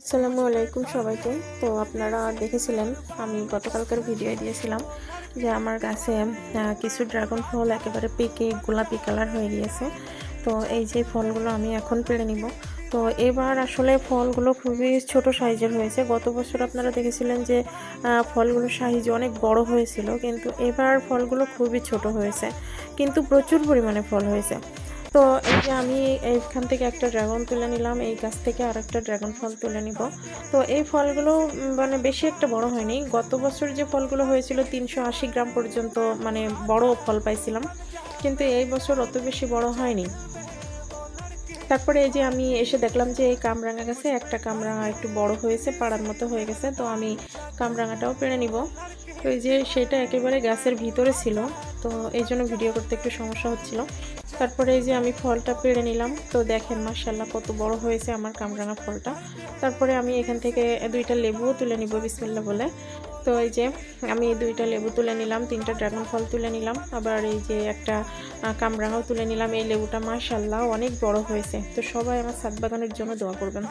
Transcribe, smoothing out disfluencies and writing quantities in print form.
আসসালামু আলাইকুম সবাইকে। তো আপনারা দেখেছিলেন আমি গতকালকের ভিডিও দিয়েছিলাম যে আমার গাছে কিছু ড্রাগন ফল একেবারে পেকে গোলাপি কালার হয়ে গিয়েছে। তো এই যে ফলগুলো আমি এখন পেড়ে নিব। তো এবার আসলে ফলগুলো খুবই ছোট সাইজের হয়েছে। গত বছর আপনারা দেখেছিলেন যে ফলগুলোর সাইজ অনেক বড় হয়েছিল, কিন্তু এবার ফলগুলো খুবই ছোট হয়েছে, কিন্তু প্রচুর পরিমাণে ফল হয়েছে। তো এই যে আমি এইখান থেকে একটা ড্রাগন তুলে নিলাম, এই গাছ থেকে আর একটা ড্রাগন ফল তুলে নিব। তো এই ফলগুলো মানে বেশি একটা বড় হয়নি। গত বছর যে ফলগুলো হয়েছিল 380 গ্রাম পর্যন্ত মানে বড় ফল পাইছিলাম, কিন্তু এই বছর অত বেশি বড় হয়নি। তারপরে এই যে আমি এসে দেখলাম যে এই কামরাঙা গাছে একটা কামরাঙা একটু বড় হয়েছে, পাড়ার মতো হয়ে গেছে। তো আমি কামরাঙাটাও পেড়ে নিব। তো এই যে সেটা একেবারে গাছের ভিতরে ছিল, তো এই জন্য ভিডিও করতে একটু সমস্যা হচ্ছিল। তারপরে এই যে আমি ফলটা পেড়ে নিলাম। তো দেখেন মাশাআল্লাহ কত বড় হয়েছে আমার কামরাঙা ফলটা। তারপরে আমি এখান থেকে দুইটা লেবুও তুলে নিব বিসমিল্লাহ বলে। তো এই যে আমি দুইটা লেবু তুলে নিলাম, তিনটা ড্রাগন ফল তুলে নিলাম, আবার এই যে একটা কামরাঙাও তুলে নিলাম। এই লেবুটা মাশাআল্লাহ অনেক বড় হয়েছে। তো সবাই আমার ছাদ বাগানের জন্য দোয়া করবেন।